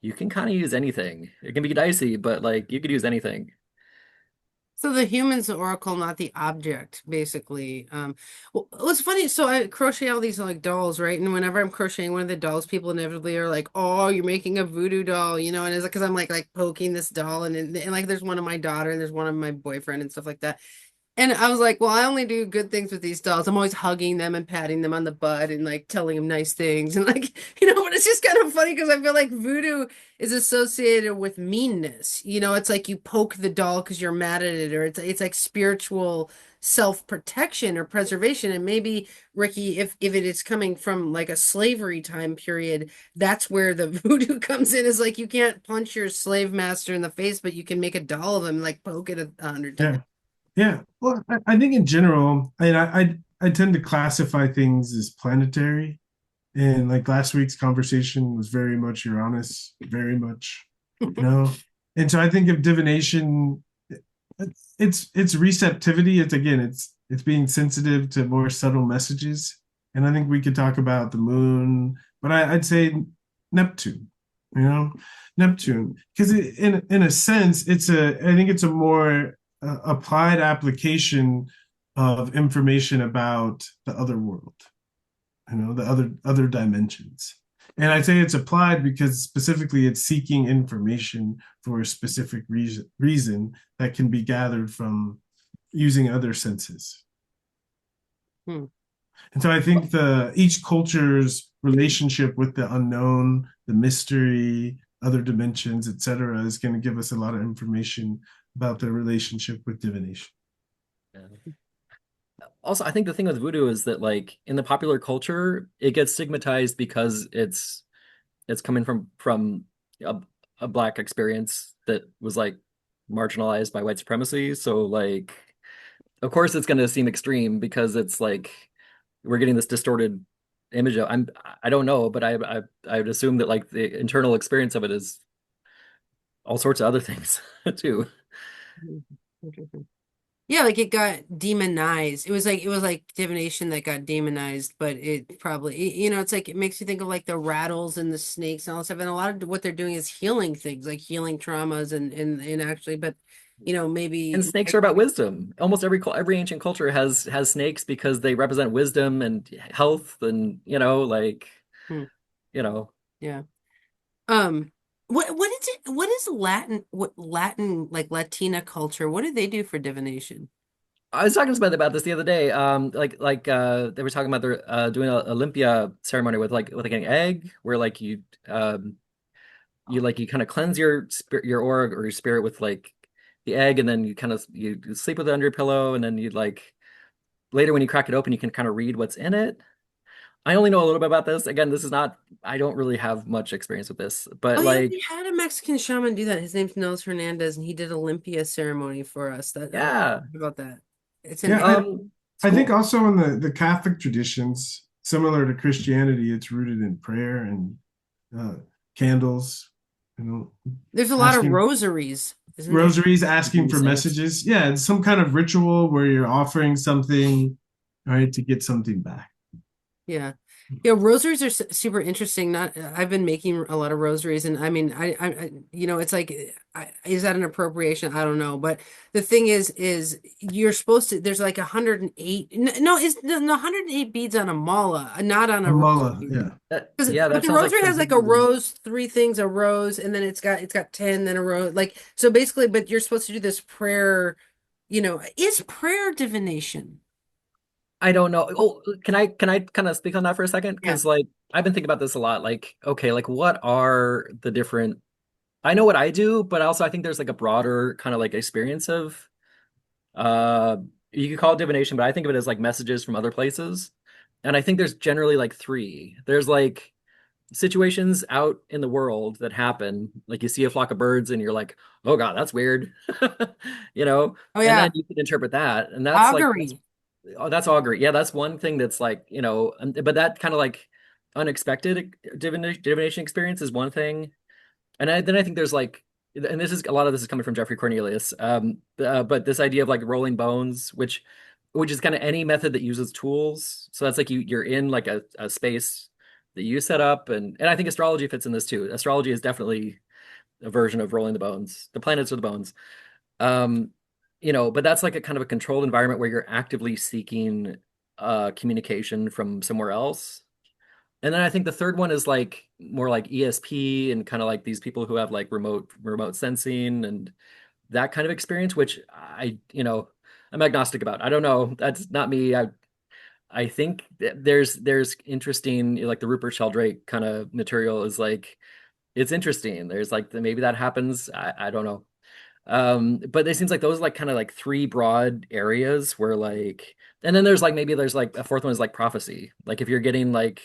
you can kind of use anything. It can be dicey, but like you could use anything. So the human's the oracle, not the object, basically. Well, it's funny. So I crochet all these like dolls, right? And whenever I'm crocheting one of the dolls, people inevitably are like, "Oh, you're making a voodoo doll," and it's because I'm like poking this doll, and like there's one of my daughter and there's one of my boyfriend and stuff like that. And I was like, well, I only do good things with these dolls. I'm always hugging them and patting them on the butt and like telling them nice things. And like, but it's just kind of funny because I feel like voodoo is associated with meanness. It's like you poke the doll because you're mad at it, or it's like spiritual self-protection or preservation. And maybe, Ricky, if it is coming from like a slavery time period, that's where the voodoo comes in, is like you can't punch your slave master in the face, but you can make a doll of him, like poke it 100 times. Yeah. Yeah. Well, I think in general, I tend to classify things as planetary. And like last week's conversation was very much Uranus, very much, you know. And so I think of divination, it's receptivity. It's being sensitive to more subtle messages. And I think we could talk about the moon, but I'd say Neptune, you know, Neptune, because in a sense, I think it's a more applied application of information about the other world, the other dimensions. And I say it's applied because specifically it's seeking information for a specific reason that can be gathered from using other senses. Hmm. And so I think each culture's relationship with the unknown, the mystery, other dimensions, etc., is going to give us a lot of information about their relationship with divination. Yeah. Also, I think the thing with voodoo is that like in the popular culture, it gets stigmatized because it's coming from a black experience that was like marginalized by white supremacy. So like of course it's going to seem extreme because it's like we're getting this distorted image of I don't know, but I would assume that like the internal experience of it is all sorts of other things too. Interesting. Yeah, like it got demonized. It was like divination that got demonized, but it probably it's like it makes you think of like the rattles and the snakes and all that stuff. And a lot of what they're doing is healing things, like healing traumas and actually, but And maybe snakes are about wisdom. Almost every ancient culture has snakes because they represent wisdom and health and like hmm, you know yeah. Um, what is it? What is Latin like Latina culture? What do they do for divination? I was talking to somebody about this the other day. They were talking about their doing a Olympia ceremony with like an egg, where like you kind of cleanse your spirit, your aura or your spirit with like the egg, and then you sleep with it under your pillow, and then you like later when you crack it open, you can kind of read what's in it. I only know a little bit about this. Again, this is not. I don't really have much experience with this, Oh but yeah, like we had a Mexican shaman do that. His name's Nels Hernandez, and he did Olympia ceremony for us. That I yeah, heard about that. It's an Yeah, it's I think cool. also in the Catholic traditions, similar to Christianity, it's rooted in prayer and uh, candles, you know, there's a lot of asking rosaries, isn't there? rosaries, asking Redeeming for saints. messages. Yeah, it's some kind of ritual where you're offering something, right, to get something back. Yeah. Yeah, rosaries are super interesting. Not I've been making a lot of rosaries, and I mean, it's like, is that an appropriation? I don't know, but the thing is you're supposed to. There's like 108. No, is no 108 beads on a mala, not on A a mullah, rosary. yeah. Because Yeah, but that the sounds like rosary has something like a you would. rose, three things, a rose, and then it's got 10, then a rose. Like so, basically, but you're supposed to do this prayer. Is prayer divination? I don't know. Oh, can I kind of speak on that for a second? Yeah. Because like I've been thinking about this a lot. Like, okay, like what are the different I know what I do, but also I think there's like a broader kind of like experience of Uh, you could call it divination, but I think of it as like messages from other places. And I think there's generally like three. There's like situations out in the world that happen, like you see a flock of birds and you're like, oh God, that's weird. You know, Oh and then yeah, you can interpret that. And that's like augury. oh, that's augury. Yeah, that's one thing that's like, but that kind of like unexpected divination experience is one thing. Then I think there's like, and this is a lot of this is coming from Jeffrey Cornelius. But this idea of like rolling bones, which is kind of any method that uses tools. So that's like you're in like a space that you set up, and I think astrology fits in this too. Astrology is definitely a version of rolling the bones. The planets are the bones. Um, but that's like a kind of a controlled environment where you're actively seeking communication from somewhere else. And then I think the third one is like more like ESP and kind of like these people who have like remote sensing and that kind of experience, which I'm agnostic about. I don't know. That's not me. I think there's interesting like the Rupert Sheldrake kind of material is like it's interesting. There's like maybe that happens. I don't know. But it seems like those are like kind of like three broad areas where like and then there's like a fourth one is like prophecy. Like if you're getting like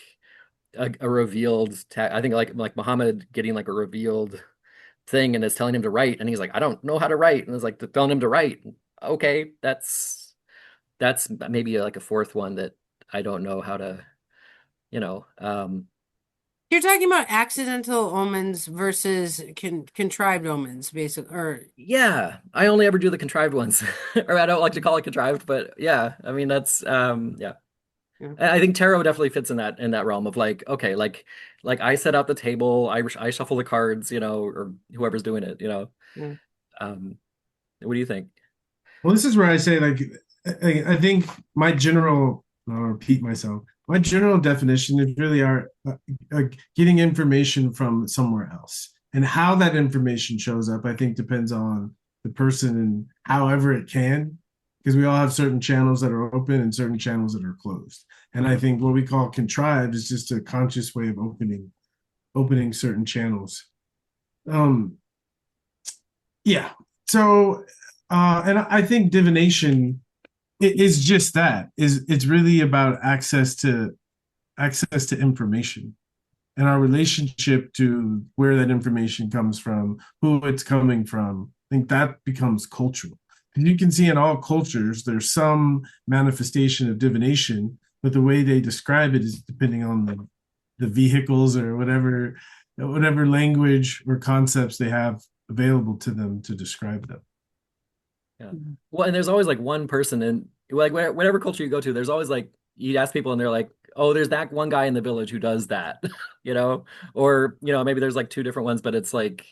a revealed I think like Muhammad getting like a revealed thing and it's telling him to write and he's like I don't know how to write and it's like telling him to write. Okay, that's maybe like a fourth one that I don't know how to, you know. You're talking about accidental omens versus contrived omens, basically, or Yeah, I only ever do the contrived ones. Or I don't like to call it contrived, but yeah, I mean that's yeah. yeah, I think tarot definitely fits in that realm of like okay, like I set out the table, I shuffle the cards, or whoever's doing it, you know. yeah. Um, what do you think? Well, this is where I say, like, I think my general, I'll repeat myself, my general definition is really getting information from somewhere else. And how that information shows up, I think, depends on the person and however it can, because we all have certain channels that are open and certain channels that are closed. And I Mhm. think what we call contrived is just a conscious way of opening certain channels. Um, yeah. So, and I think divination is just that. It's really about access to information and our relationship to where that information comes from, who it's coming from. I think that becomes cultural. Because you can see in all cultures, there's some manifestation of divination, but the way they describe it is depending on the vehicles or whatever language or concepts they have available to them to describe them. Yeah. Well, and there's always like one person in like whatever culture you go to, there's always like you ask people and they're like, "Oh, there's that one guy in the village who does that." You know? Or, maybe there's like two different ones, but it's like,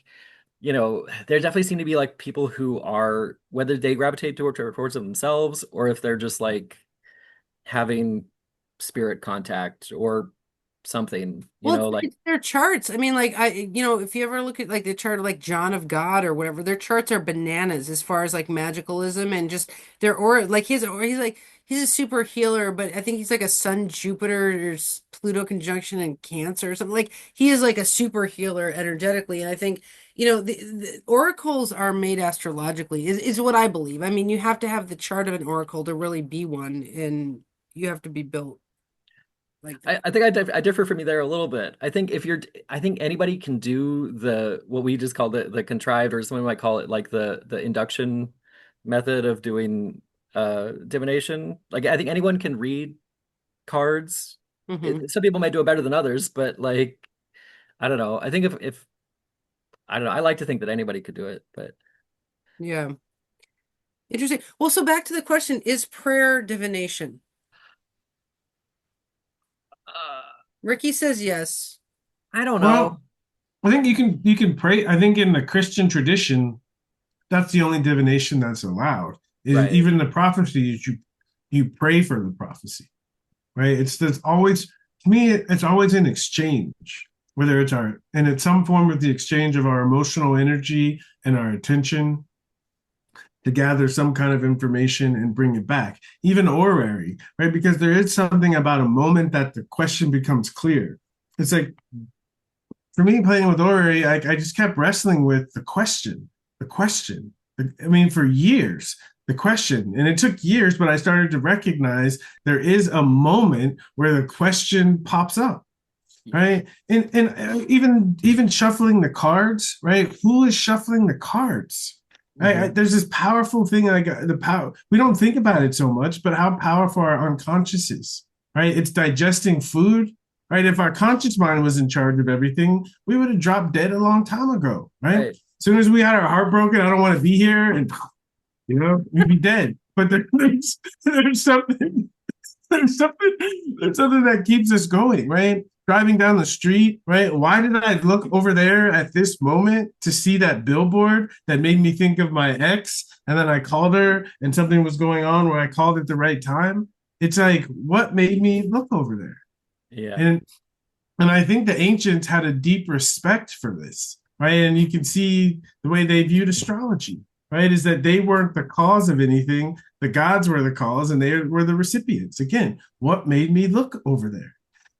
there definitely seem to be like people who are whether they gravitate towards them themselves or if they're just like having spirit contact or something, Well, like it's their charts. I mean, like if you ever look at like the chart of like John of God or whatever, their charts are bananas as far as like magicalism and just their aura. Like he's a super healer, but I think he's like a Sun Jupiter or Pluto conjunction in Cancer or something. Like he is like a super healer energetically, and I think the oracles are made astrologically is what I believe. I mean, you have to have the chart of an oracle to really be one, and you have to be built like that. I think I differ from you there a little bit. I think anybody can do what we just call the contrived, or someone might call it like the induction method of doing divination. Like I think anyone can read cards. Hmm. Some people might do it better than others, but like I don't know. I think if I don't know, I like to think that anybody could do it, but Yeah. Interesting. Well, so back to the question, is prayer divination? Ricky says yes. I don't know. Well, I think you can pray. I think in the Christian tradition, that's the only divination that's allowed. Is Right. even the prophecies you pray for the prophecy, right? That's always to me. It's always an exchange, whether it's some form of the exchange of our emotional energy and our attention to gather some kind of information and bring it back. Even orary, right? Because there is something about a moment that the question becomes clear. It's like for me playing with orrery, I just kept wrestling with the question. I mean, for years, the question. And it took years, but I started to recognize there is a moment where the question pops up, right? And even shuffling the cards, right? Who is shuffling the cards? There's this powerful thing, like the power. We don't think about it so much, but how powerful our unconscious is, right? It's digesting food, right? If our conscious mind was in charge of everything, we would have dropped dead a long time ago, right? As soon as we had our heart broken, I don't want to be here, and we'd be dead. But there's something there's something that keeps us going, right? Driving down the street, right? Why did I look over there at this moment to see that billboard that made me think of my ex? And then I called her and something was going on where I called at the right time. It's like, what made me look over there? Yeah. And I think the ancients had a deep respect for this, right? And you can see the way they viewed astrology, right? Is that they weren't the cause of anything. The gods were the cause and they were the recipients. Again, what made me look over there?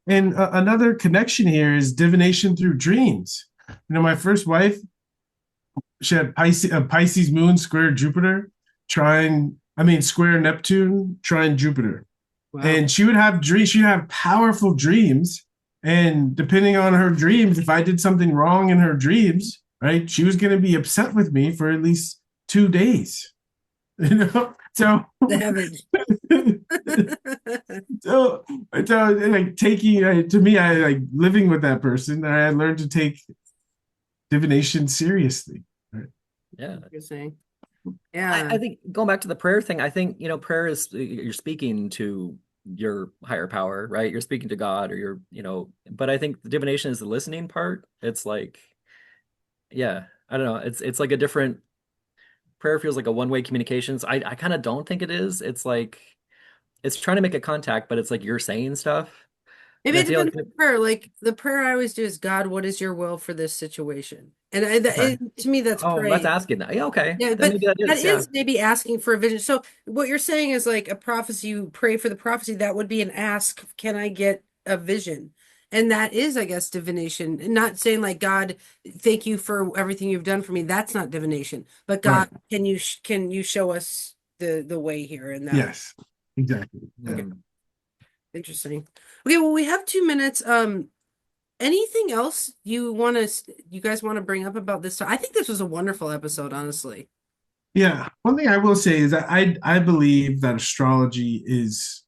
And another connection here is divination through dreams. My first wife, she had Pisces moon square Jupiter, square Neptune, trine Jupiter. Wow. And she would have dreams, she'd have powerful dreams. And depending on her dreams, if I did something wrong in her dreams, right, she was going to be upset with me for at least 2 days. So so like taking to me, I like living with that person. I learned to take divination seriously. Right? Yeah. Interesting. Yeah. I think going back to the prayer thing, I think, prayer is you're speaking to your higher power, right? You're speaking to God or but I think the divination is the listening part. It's like, yeah, I don't know. It's like a different prayer feels like a one-way communications. I kind of don't think it is. It's like it's trying to make a contact, but it's like you're saying stuff. Maybe it depends on the prayer. Like the prayer I always do is, God, what is your will for this situation? And to me, that's praying. That's asking that. Yeah, okay. Yeah, but that is maybe asking for a vision. So what you're saying is like a prophecy, you pray for the prophecy, that would be an ask, can I get a vision? And that is, I guess, divination. Not saying like, God, thank you for everything you've done for me. That's not divination. But God, right. Can you show us the way here? And that. Yes, exactly. Okay. Interesting. Okay, well, we have 2 minutes. Anything else you guys want to bring up about this? I think this was a wonderful episode, honestly. Yeah, one thing I will say is that I believe that astrology is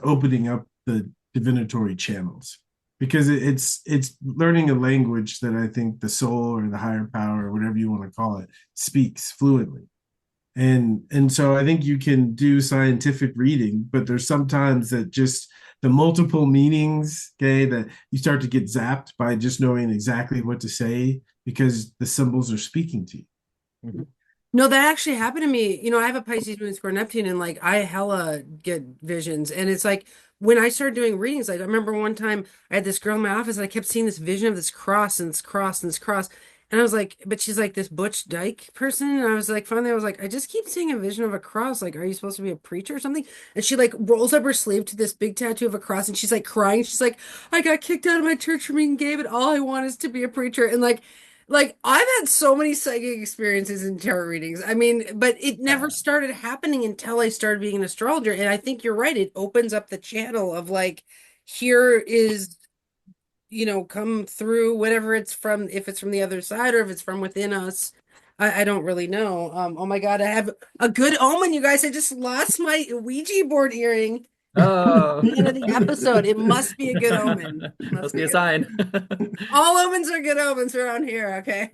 opening up the divinatory channels, because it's learning a language that I think the soul or the higher power or whatever you want to call it speaks fluently. And so I think you can do scientific reading, but there's sometimes that just the multiple meanings, okay, that you start to get zapped by just knowing exactly what to say because the symbols are speaking to you. Mm-hmm. No, that actually happened to me. I have a Pisces moon square Neptune, and like I hella get visions. And it's like when I started doing readings, like I remember one time I had this girl in my office and I kept seeing this vision of this cross and this cross and this cross. And I was like, but she's like this Butch Dyke person. And I was like, finally, I was like, I just keep seeing a vision of a cross. Like, are you supposed to be a preacher or something? And she like rolls up her sleeve to this big tattoo of a cross. And she's like crying. She's like, I got kicked out of my church for being gay, but all I want is to be a preacher. And like I've had so many psychic experiences in tarot readings. I mean, but it never started happening until I started being an astrologer. And I think you're right. It opens up the channel of like, here is come through whatever it's from, if it's from the other side or if it's from within us. I don't really know. Oh my God, I have a good omen, you guys. I just lost my Ouija board earring. Oh, at the end of the episode. It must be a good omen. Must be a sign. All omens are good omens around here, okay?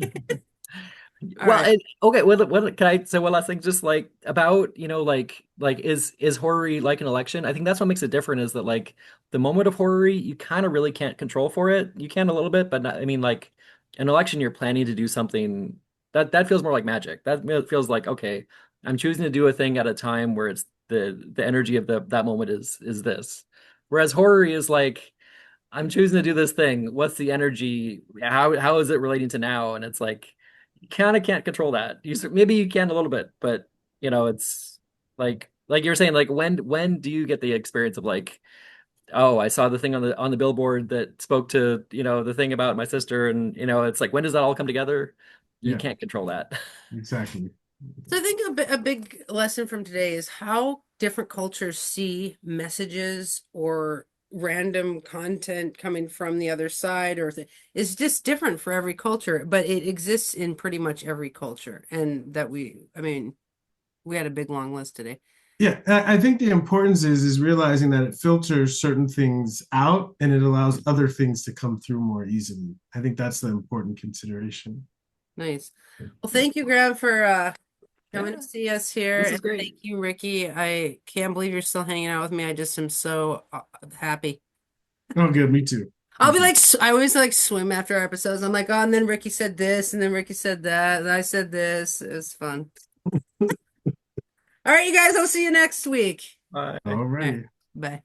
Well, right. Okay. What can I say? One last thing, just like about like is horary like an election? I think that's what makes it different. Is that like the moment of horary, you kind of really can't control for it. You can a little bit, but not, I mean, like an election, you're planning to do something that feels more like magic. That feels like, okay, I'm choosing to do a thing at a time where it's the energy of that moment is this. Whereas horary is like, I'm choosing to do this thing. What's the energy? How is it relating to now? And it's like, you kind of can't control that. Maybe you can a little bit, but it's like you're saying, like when do you get the experience of like, oh, I saw the thing on the billboard that spoke to the thing about my sister, and it's like, when does that all come together? You can't control that. Exactly. So I think a big lesson from today is how different cultures see messages or random content coming from the other side is just different for every culture, but it exists in pretty much every culture. And that I mean, we had a big long list today. Yeah, I think the importance is realizing that it filters certain things out and it allows other things to come through more easily. I think that's the important consideration. Nice. Well, thank you, Graham, for coming Yeah, to see us here. this is And great. thank you, Ricky. I can't believe you're still hanging out with me. I just am so happy. Oh, good. Me too. I'll Me be too. like, I always like swim after our episodes. I'm like, oh, and then Ricky said this, and then Ricky said that, and I said this. It was fun. All right, you guys, I'll see you next week. Bye. All right, Alrighty. bye.